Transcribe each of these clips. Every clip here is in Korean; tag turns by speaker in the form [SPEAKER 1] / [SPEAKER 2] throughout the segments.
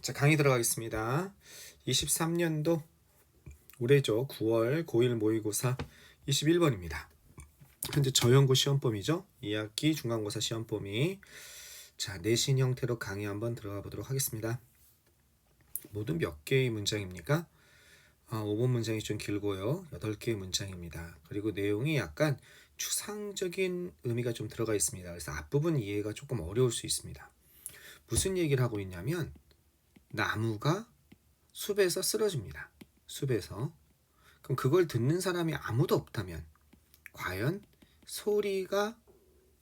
[SPEAKER 1] 자, 강의 들어가겠습니다. 23년도 올해죠. 9월 고1 모의고사 21번입니다. 현재 저연고 시험범위죠. 2학기 중간고사 시험범위. 자, 내신 형태로 강의 한번 들어가 보도록 하겠습니다. 모두 몇 개의 문장입니까? 5번 문장이 좀 길고요. 8개의 문장입니다. 그리고 내용이 약간 추상적인 의미가 좀 들어가 있습니다. 그래서 앞부분 이해가 조금 어려울 수 있습니다. 무슨 얘기를 하고 있냐면 나무가 숲에서 쓰러집니다. 숲에서. 그럼 그걸 듣는 사람이 아무도 없다면 과연 소리가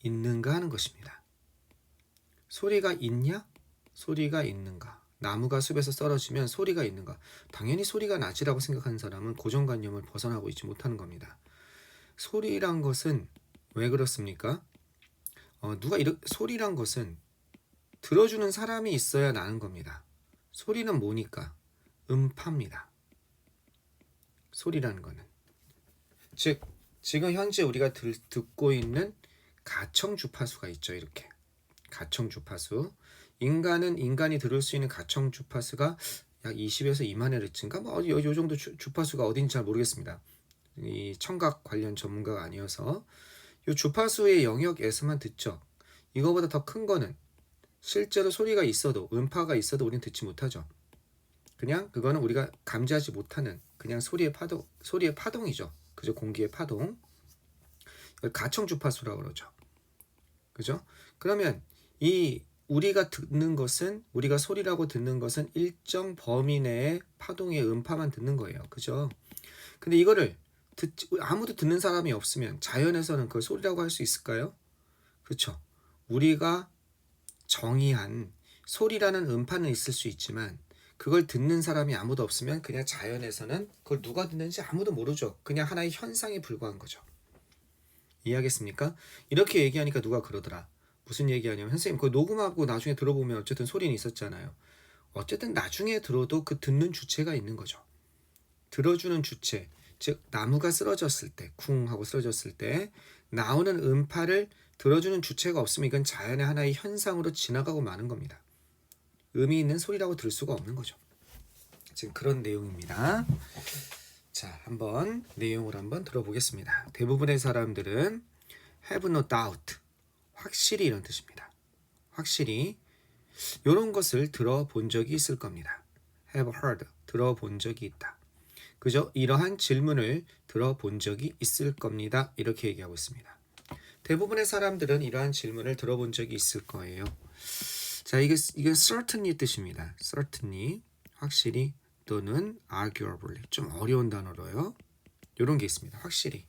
[SPEAKER 1] 있는가 하는 것입니다. 소리가 있냐? 소리가 있는가? 나무가 숲에서 쓰러지면 소리가 있는가? 당연히 소리가 나지라고 생각하는 사람은 고정관념을 벗어나고 있지 못하는 겁니다. 소리란 것은 왜 그렇습니까? 소리란 것은 들어주는 사람이 있어야 나는 겁니다. 소리는 뭐니까? 음파입니다. 소리라는 거는. 즉, 지금 현재 우리가 듣고 있는 가청 주파수가 있죠. 이렇게. 가청 주파수. 인간이 들을 수 있는 가청 주파수가 약 20에서 2만 헤르츠인가? 요 정도 주파수가 어딘지 잘 모르겠습니다. 이 청각 관련 전문가가 아니어서 이 주파수의 영역에서만 듣죠. 이거보다 더 큰 거는 실제로 소리가 있어도, 음파가 있어도 우리는 듣지 못하죠. 그냥 그거는 우리가 감지하지 못하는 그냥 소리의 파동이죠. 그죠? 공기의 파동. 가청 주파수라고 그러죠. 그죠? 그러면 우리가 소리라고 듣는 것은 일정 범위 내의 파동의 음파만 듣는 거예요. 그죠? 근데 이거를 아무도 듣는 사람이 없으면 자연에서는 그걸 소리라고 할 수 있을까요? 그렇죠. 우리가 정의한 소리라는 음파는 있을 수 있지만 그걸 듣는 사람이 아무도 없으면 그냥 자연에서는 그걸 누가 듣는지 아무도 모르죠. 그냥 하나의 현상에 불과한 거죠. 이해하겠습니까? 이렇게 얘기하니까 누가 그러더라. 무슨 얘기하냐면 선생님 그거 녹음하고 나중에 들어보면 어쨌든 소리는 있었잖아요. 어쨌든 나중에 들어도 그 듣는 주체가 있는 거죠. 들어주는 주체, 즉 나무가 쓰러졌을 때, 쿵 하고 쓰러졌을 때 나오는 음파를 들어주는 주체가 없으면 이건 자연의 하나의 현상으로 지나가고 마는 겁니다. 의미 있는 소리라고 들을 수가 없는 거죠. 지금 그런 내용입니다. 자, 한번 내용을 한번 들어보겠습니다. 대부분의 사람들은 have no doubt, 확실히 이런 뜻입니다. 확실히 이런 것을 들어본 적이 있을 겁니다. have heard, 들어본 적이 있다. 그죠? 이러한 질문을 들어본 적이 있을 겁니다. 이렇게 얘기하고 있습니다. 대부분의 사람들은 이러한 질문을 들어본 적이 있을 거예요. 자, 이건 certainly 뜻입니다. certainly, 확실히 또는 arguably, 좀 어려운 단어로요. 이런 게 있습니다. 확실히.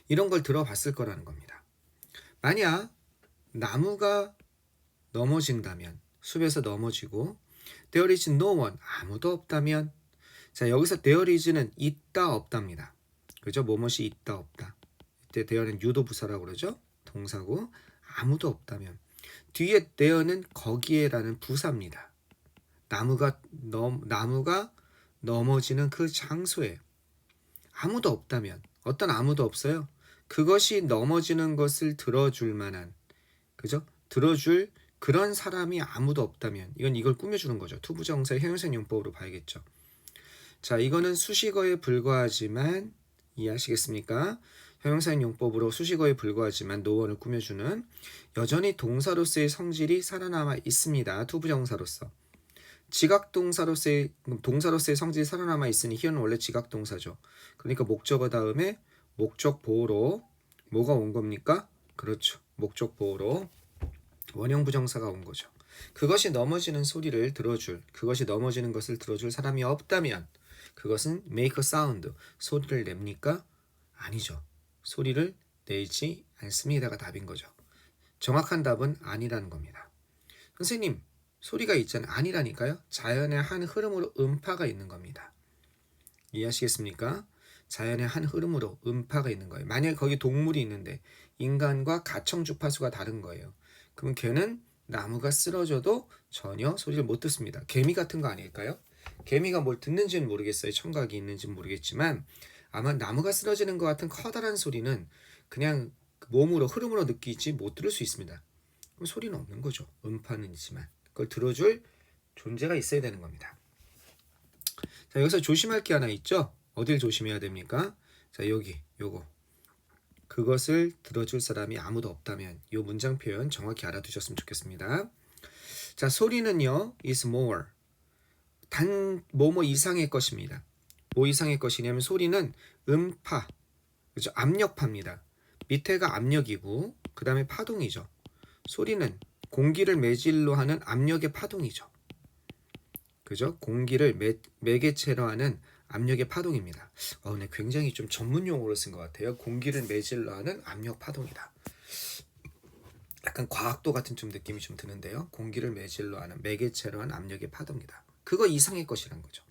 [SPEAKER 1] 이런 걸 들어봤을 거라는 겁니다. 만약 나무가 넘어진다면, 숲에서 넘어지고 there is no one, 아무도 없다면, 자, 여기서 there is는 있다 없답니다. 그죠? 뭐뭇이 있다 없다. 이때 there는 유도 부사라고 그러죠? 동사고 아무도 없다면 뒤에 there는 거기에라는 부사입니다. 나무가 넘어지는 그 장소에 아무도 없다면 어떤 아무도 없어요? 그것이 넘어지는 것을 들어줄 만한 그죠? 들어줄 그런 사람이 아무도 없다면 이걸 꾸며주는 거죠. 투부정사의 형용사 용법으로 봐야겠죠. 자, 이거는 수식어에 불과하지만 이해하시겠습니까? 형용사인 용법으로 수식어에 불과하지만 노원을 꾸며주는 여전히 동사로서의 성질이 살아남아 있습니다. 투부정사로서. 동사로서의 성질이 살아남아 있으니 히어는 원래 지각동사죠. 그러니까 목적어 다음에 목적 보호로 뭐가 온 겁니까? 그렇죠. 목적 보호로 원형 부정사가 온 거죠. 그것이 넘어지는 것을 들어줄 사람이 없다면 그것은 make a sound, 소리를 냅니까? 아니죠. 소리를 내지 않습니다가 답인 거죠. 정확한 답은 아니라는 겁니다. 선생님, 소리가 있잖아요. 아니라니까요. 자연의 한 흐름으로 음파가 있는 겁니다. 이해하시겠습니까? 자연의 한 흐름으로 음파가 있는 거예요. 만약에 거기 동물이 있는데 인간과 가청 주파수가 다른 거예요. 그러면 걔는 나무가 쓰러져도 전혀 소리를 못 듣습니다. 개미 같은 거 아닐까요? 개미가 뭘 듣는지는 모르겠어요. 청각이 있는지는 모르겠지만 아마 나무가 쓰러지는 것 같은 커다란 소리는 그냥 몸으로 흐름으로 느끼지 못 들을 수 있습니다. 그럼 소리는 없는 거죠. 음파는 있지만. 그걸 들어줄 존재가 있어야 되는 겁니다. 자, 여기서 조심할 게 하나 있죠? 어딜 조심해야 됩니까? 자, 여기 요거. 그것을 들어줄 사람이 아무도 없다면 이 문장 표현 정확히 알아두셨으면 좋겠습니다. 자, 소리는요 is more. 단 뭐뭐 이상의 것입니다. 뭐 이상의 것이냐면 소리는 음파, 그죠? 압력파입니다. 밑에가 압력이고 그 다음에 파동이죠. 소리는 공기를 매질로 하는 압력의 파동이죠. 그죠? 공기를 매개체로 하는 압력의 파동입니다. 근데 굉장히 좀 전문 용어로 쓴 것 같아요. 공기를 매질로 하는 압력 파동이다. 약간 과학도 같은 좀 느낌이 좀 드는데요. 공기를 매질로 하는 매개체로 하는 압력의 파동이다. 그거 이상의 것이란 거죠.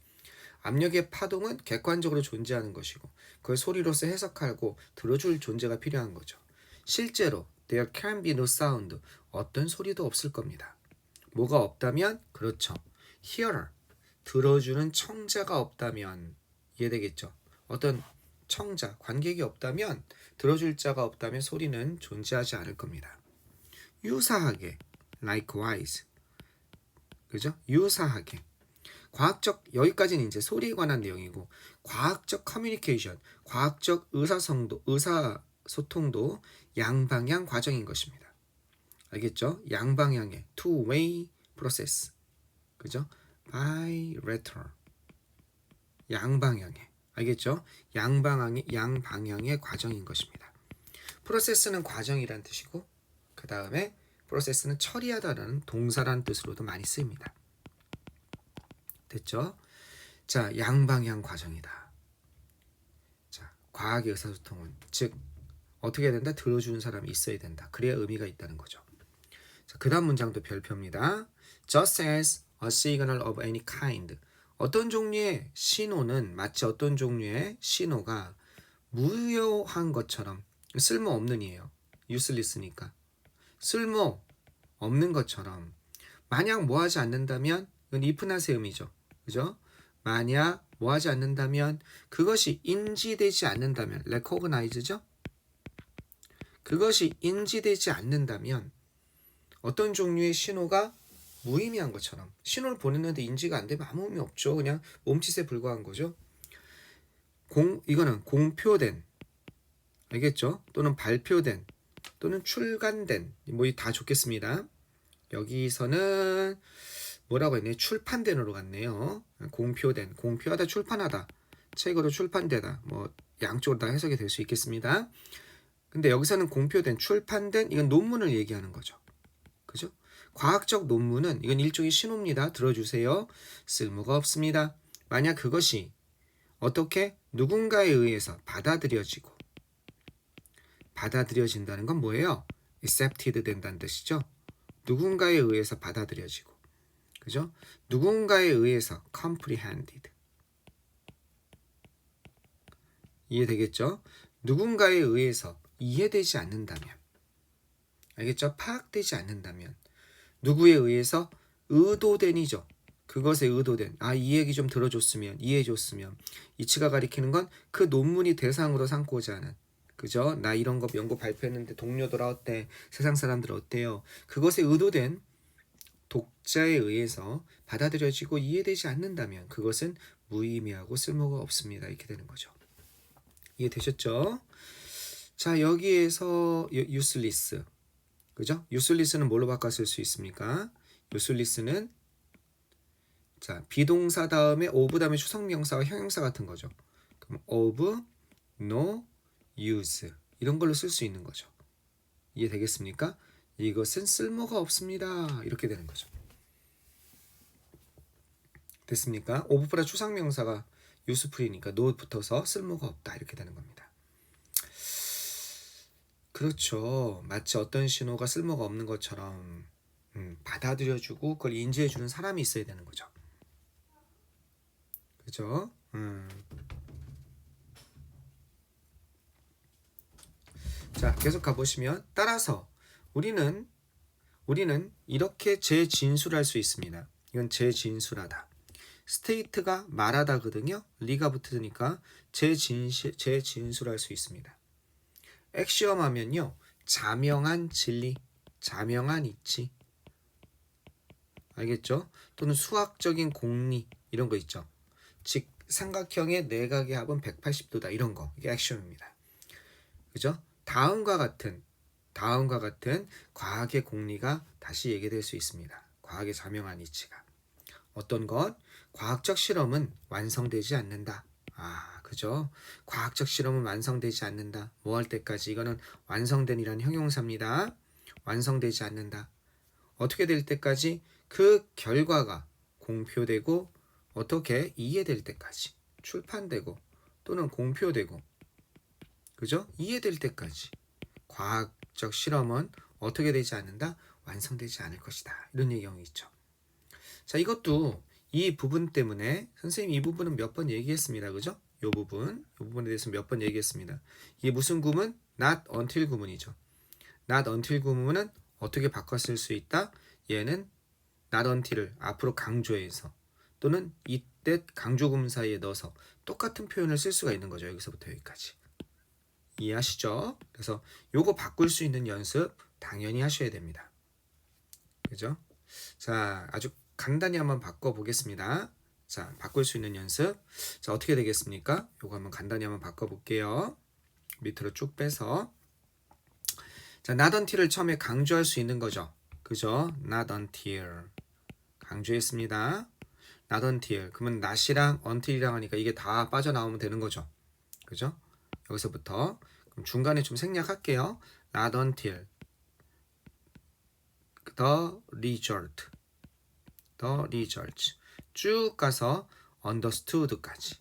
[SPEAKER 1] 압력의 파동은 객관적으로 존재하는 것이고 그걸 소리로서 해석하고 들어줄 존재가 필요한 거죠. 실제로 there can be no sound. 어떤 소리도 없을 겁니다. 뭐가 없다면? 그렇죠. hearer. 들어주는 청자가 없다면 이해되겠죠? 어떤 청자, 관객이 없다면 들어줄 자가 없다면 소리는 존재하지 않을 겁니다. 유사하게 likewise. 그죠? 유사하게. 과학적 여기까지는 이제 소리에 관한 내용이고 과학적 커뮤니케이션, 과학적 의사소통도 양방향 과정인 것입니다. 알겠죠? 양방향의 two-way process. 그죠? bilateral. 양방향의. 알겠죠? 양방향의 과정인 것입니다. 프로세스는 과정이란 뜻이고 그 다음에 프로세스는 처리하다라는 동사라는 뜻으로도 많이 쓰입니다. 됐죠? 자, 양방향 과정이다. 자, 과학의 의사소통은 즉 어떻게 해야 된다? 들어주는 사람이 있어야 된다. 그래야 의미가 있다는 거죠. 자, 그 다음 문장도 별표입니다. Just as a signal of any kind. 어떤 종류의 신호는 마치 어떤 종류의 신호가 무효한 것처럼 쓸모없는 이에요. useless니까. 쓸모 없는 것처럼 만약 뭐하지 않는다면 이건 if나세 의미죠. 그죠? 만약 뭐하지 않는다면 그것이 인지되지 않는다면 recognize죠? 그것이 인지되지 않는다면 어떤 종류의 신호가 무의미한 것처럼 신호를 보냈는데 인지가 안 되면 아무 의미 없죠. 그냥 몸짓에 불과한 거죠. 이거는 공표된 알겠죠? 또는 발표된 또는 출간된 뭐 다 좋겠습니다. 여기서는 뭐라고 했네? 출판된으로 갔네요. 공표된, 공표하다, 출판하다, 책으로 출판되다, 뭐 양쪽으로 다 해석이 될 수 있겠습니다. 근데 여기서는 공표된, 출판된 이건 논문을 얘기하는 거죠. 그죠? 과학적 논문은 이건 일종의 신호입니다. 들어주세요. 쓸모가 없습니다. 만약 그것이 어떻게 누군가에 의해서 받아들여진다는 건 뭐예요? accepted 된다는 뜻이죠. 누군가에 의해서 받아들여지고 그죠? 누군가에 의해서 comprehended. 이해되겠죠? 누군가에 의해서 이해되지 않는다면 알겠죠? 파악되지 않는다면 누구에 의해서 의도된이죠. 그것에 의도된 이 얘기 좀 들어줬으면 이해해줬으면 이치가 가리키는 건 그 논문이 대상으로 삼고자 하는 그죠? 나 이런 거 연구 발표했는데 동료들 어때? 세상 사람들 어때요? 그것에 의도된 독자에 의해서 받아들여지고 이해되지 않는다면 그것은 무의미하고 쓸모가 없습니다. 이렇게 되는 거죠. 이해되셨죠? 자, 여기에서 useless. 그죠? useless는 뭘로 바꿔 쓸 수 있습니까? useless는 자, 비동사 다음에 of 다음에 추상명사와 형용사 같은 거죠. 그럼 of, no use 이런 걸로 쓸 수 있는 거죠. 이해되겠습니까? 이것은 쓸모가 없습니다. 이렇게 되는 거죠. 됐습니까? of보다 추상명사가 useful이니까 no 붙어서 쓸모가 없다. 이렇게 되는 겁니다. 그렇죠. 마치 어떤 신호가 쓸모가 없는 것처럼 받아들여주고 그걸 인지해주는 사람이 있어야 되는 거죠. 그죠? 자, 계속 가보시면 따라서 우리는 이렇게 재진술할 수 있습니다. 이건 재진술하다. 스테이트가 말하다거든요. 리가 붙으니까 재진술할 수 있습니다. 액시엄 하면요. 자명한 진리, 자명한 이치. 알겠죠? 또는 수학적인 공리 이런 거 있죠. 즉 삼각형의 내각의 합은 180도다 이런 거. 이게 액션입니다. 그죠? 다음과 같은 과학의 공리가 다시 얘기될 수 있습니다. 과학의 자명한 이치가. 어떤 것? 과학적 실험은 완성되지 않는다. 그죠? 과학적 실험은 완성되지 않는다. 뭐 할 때까지? 이거는 완성된이라는 형용사입니다. 완성되지 않는다. 어떻게 될 때까지? 그 결과가 공표되고 어떻게 이해될 때까지. 출판되고 또는 공표되고 그죠? 이해될 때까지. 과학적 실험은 어떻게 되지 않는다? 완성되지 않을 것이다. 이런 얘기가 있죠. 자, 이것도 이 부분 때문에 선생님 이 부분은 몇 번 얘기했습니다. 그죠? 이 부분에 대해서 몇 번 얘기했습니다. 이게 무슨 구문? not until 구문이죠. not until 구문은 어떻게 바꿔 쓸 수 있다? 얘는 not until을 앞으로 강조해서 또는 이때 강조 구문 사이에 넣어서 똑같은 표현을 쓸 수가 있는 거죠. 여기서부터 여기까지. 이해하시죠? 그래서 요거 바꿀 수 있는 연습 당연히 하셔야 됩니다. 그죠? 자, 아주 간단히 한번 바꿔 보겠습니다. 자, 바꿀 수 있는 연습. 자, 어떻게 되겠습니까? 요거 한번 간단히 한번 바꿔 볼게요. 밑으로 쭉 빼서. 자, not until을 처음에 강조할 수 있는 거죠. 그죠? not until. 강조했습니다. not until. 그러면 not이랑 until이랑 하니까 이게 다 빠져나오면 되는 거죠. 그죠? 여기서부터 그럼 중간에 좀 생략할게요. not until the results 쭉 가서 understood까지.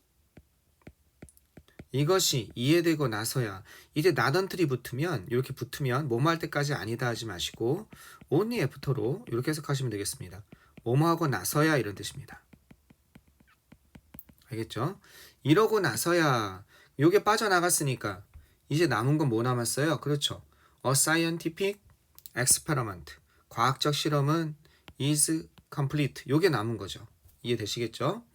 [SPEAKER 1] 이것이 이해되고 나서야 이제 not until이 붙으면 이렇게 붙으면 뭐뭐 할 때까지 아니다 하지 마시고 only after로 이렇게 해석하시면 되겠습니다. 뭐뭐 하고 나서야 이런 뜻입니다. 알겠죠? 이러고 나서야 요게 빠져나갔으니까 이제 남은 건 뭐 남았어요? 그렇죠. A scientific experiment. 과학적 실험은 is complete. 요게 남은 거죠. 이해되시겠죠?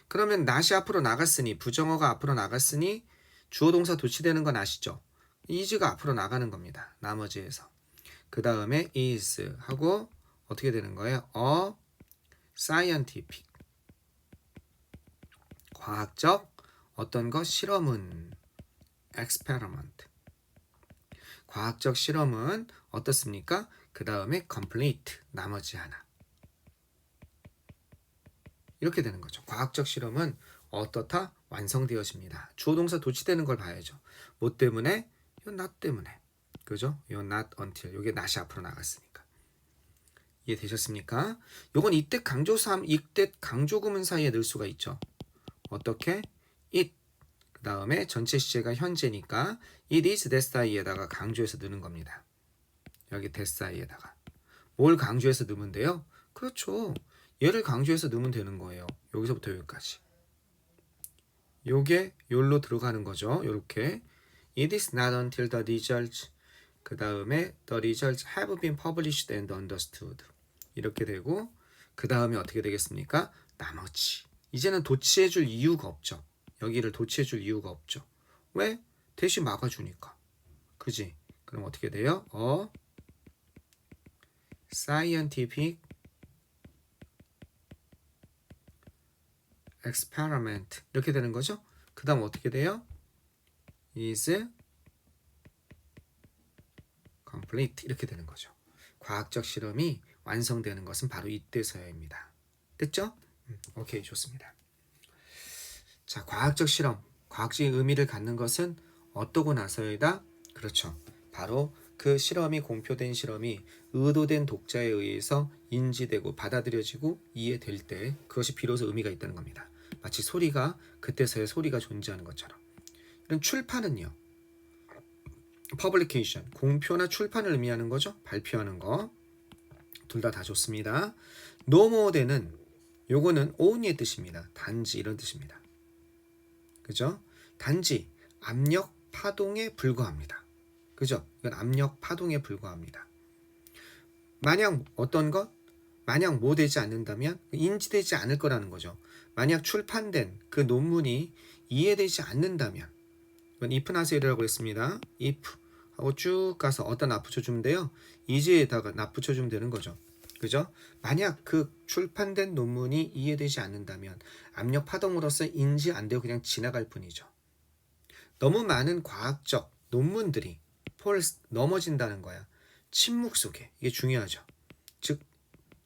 [SPEAKER 1] 그러면 not이 앞으로 나갔으니 부정어가 앞으로 나갔으니 주어 동사 도치되는 건 아시죠? is가 앞으로 나가는 겁니다. 나머지에서. 그 다음에 is 하고 어떻게 되는 거예요? A scientific. 과학적 어떤 것 실험은 experiment. 과학적 실험은 어떻습니까? 그 다음에 complete. 나머지 하나. 이렇게 되는 거죠. 과학적 실험은 어떻다? 완성되어집니다. 주어 동사 도치되는 걸 봐야죠. 뭐 때문에? 이 not 때문에. 그죠? 이 not until. 이게 not이 앞으로 나갔으니까. 이해되셨습니까? 요건 이때 강조 구문 사이에 넣을 수가 있죠. 어떻게? it. 그 다음에 전체 시제가 현재니까 it is that 사이에다가 강조해서 넣는 겁니다. 여기 that 사이에다가. 뭘 강조해서 넣으면 돼요? 그렇죠. 얘를 강조해서 넣으면 되는 거예요. 여기서부터 여기까지. 요게 요로 들어가는 거죠. 요렇게 It is not until the results 그 다음에 the results have been published and understood 이렇게 되고 그 다음에 어떻게 되겠습니까? 나머지. 이제는 도치해줄 이유가 없죠. 여기를 도치해줄 이유가 없죠. 왜? 대신 막아주니까. 그지? 그럼 어떻게 돼요? scientific experiment 이렇게 되는 거죠. 그 다음 어떻게 돼요? is complete 이렇게 되는 거죠. 과학적 실험이 완성되는 것은 바로 이때서야입니다. 됐죠? 오케이, 좋습니다. 자, 과학적 실험, 과학적인 의미를 갖는 것은 어떠고 나서이다? 그렇죠. 바로 그 실험이 공표된 실험이 의도된 독자에 의해서 인지되고 받아들여지고 이해될 때 그것이 비로소 의미가 있다는 겁니다. 마치 소리가 그때서야 소리가 존재하는 것처럼. 이런 출판은요. publication, 공표나 출판을 의미하는 거죠. 발표하는 거. 둘 다 좋습니다. no more than은 요거는 only의 뜻입니다. 단지 이런 뜻입니다. 그죠? 단지 압력 파동에 불과합니다. 그죠? 이건 압력 파동에 불과합니다. 만약 어떤 것? 만약 뭐 되지 않는다면 인지되지 않을 거라는 거죠. 만약 출판된 그 논문이 이해되지 않는다면 이건 if 나세요라고 했습니다. if 하고 쭉 가서 어떤 납 붙여주면 돼요? is에다가 납 붙여주면 되는 거죠. 그죠? 만약 그 출판된 논문이 이해되지 않는다면 압력 파동으로서 인지 안 되고 그냥 지나갈 뿐이죠. 너무 많은 과학적 논문들이 넘어진다는 거야. 침묵 속에. 이게 중요하죠. 즉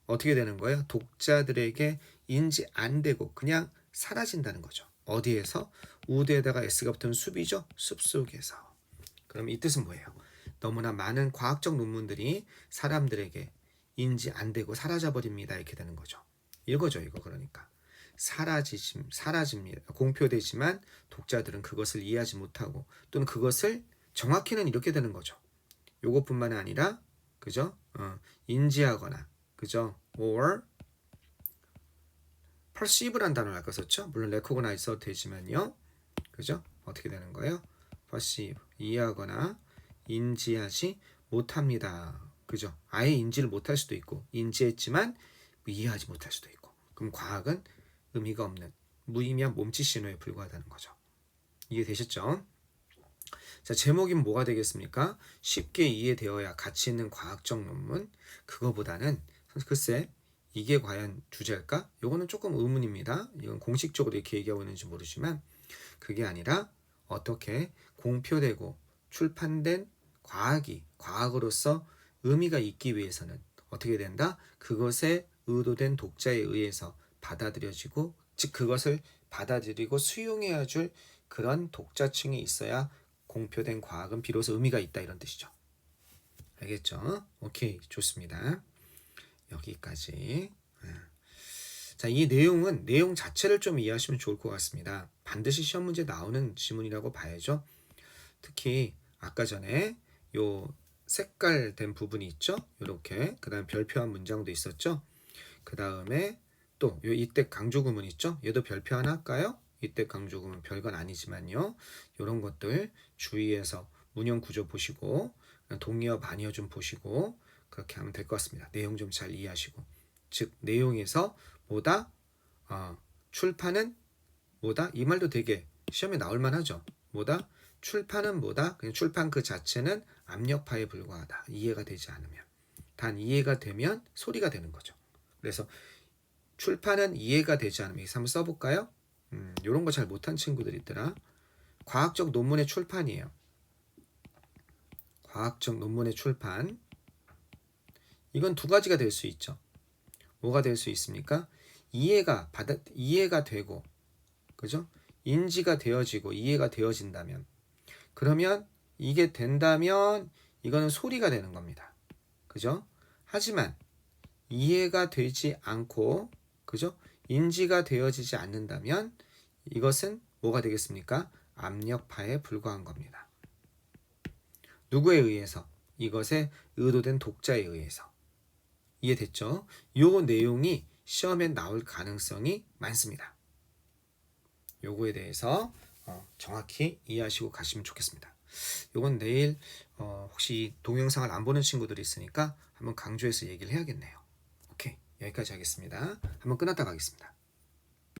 [SPEAKER 1] 어떻게 되는 거예요? 독자들에게 인지 안 되고 그냥 사라진다는 거죠. 어디에서? 우드에다가 S가 붙은 숲이죠. 숲 속에서. 그럼 이 뜻은 뭐예요? 너무나 많은 과학적 논문들이 사람들에게 인지 안 되고 사라져버립니다. 이렇게 되는 거죠. 이거죠, 이거. 그러니까 사라집니다. 공표되지만 독자들은 그것을 이해하지 못하고 또는 그것을 정확히는 이렇게 되는 거죠. 요것뿐만 아니라 그죠? 인지하거나 그죠? or perceive란 단어를 아까 썼죠? 물론 recognize 써도 되지만요. 그죠? 어떻게 되는 거예요? perceive 이해하거나 인지하지 못합니다. 그죠? 아예 인지를 못할 수도 있고 인지했지만 이해하지 못할 수도 있고 그럼 과학은 의미가 없는 무의미한 몸짓 신호에 불과하다는 거죠. 이해되셨죠? 자, 제목이 뭐가 되겠습니까? 쉽게 이해되어야 가치 있는 과학적 논문. 그거보다는 글쎄 이게 과연 주제일까? 요거는 조금 의문입니다. 이건 공식적으로 이렇게 얘기하고 있는지 모르지만 그게 아니라 어떻게 공표되고 출판된 과학이 과학으로서 의미가 있기 위해서는 어떻게 된다? 그것에 의도된 독자에 의해서 받아들여지고 즉 그것을 받아들이고 수용해야 줄 그런 독자층이 있어야 공표된 과학은 비로소 의미가 있다 이런 뜻이죠. 알겠죠? 오케이, 좋습니다. 여기까지. 자, 이 내용은 내용 자체를 좀 이해하시면 좋을 것 같습니다. 반드시 시험 문제 나오는 지문이라고 봐야죠. 특히 아까 전에 요 색깔된 부분이 있죠. 이렇게 그 다음 별표한 문장도 있었죠. 그 다음에 또 요 이때 강조구문 있죠. 얘도 별표 하나 할까요? 이때 강조구문 별건 아니지만요. 이런 것들 주의해서 문형 구조 보시고 동의어 반의어 좀 보시고 그렇게 하면 될 것 같습니다. 내용 좀 잘 이해하시고 즉 내용에서 뭐다? 출판은 뭐다? 이 말도 되게 시험에 나올 만하죠. 뭐다? 출판은 뭐다? 그냥 출판 그 자체는 압력파에 불과하다. 이해가 되지 않으면. 단 이해가 되면 소리가 되는 거죠. 그래서 출판은 이해가 되지 않으면 한번 써볼까요? 이런 거 잘 못한 친구들 있더라. 과학적 논문의 출판이에요. 과학적 논문의 출판. 이건 두 가지가 될 수 있죠. 뭐가 될 수 있습니까? 이해가 되고, 그죠? 인지가 되어지고 이해가 되어진다면, 그러면 이게 된다면 이거는 소리가 되는 겁니다. 그죠? 하지만 이해가 되지 않고, 그죠? 인지가 되어지지 않는다면 이것은 뭐가 되겠습니까? 압력파에 불과한 겁니다. 누구에 의해서? 이것에 의도된 독자에 의해서. 이해됐죠? 요 내용이 시험에 나올 가능성이 많습니다. 요거에 대해서 정확히 이해하시고 가시면 좋겠습니다. 요건 내일 혹시 동영상을 안 보는 친구들이 있으니까 한번 강조해서 얘기를 해야겠네요. 오케이, 여기까지 하겠습니다. 한번 끝났다 가겠습니다.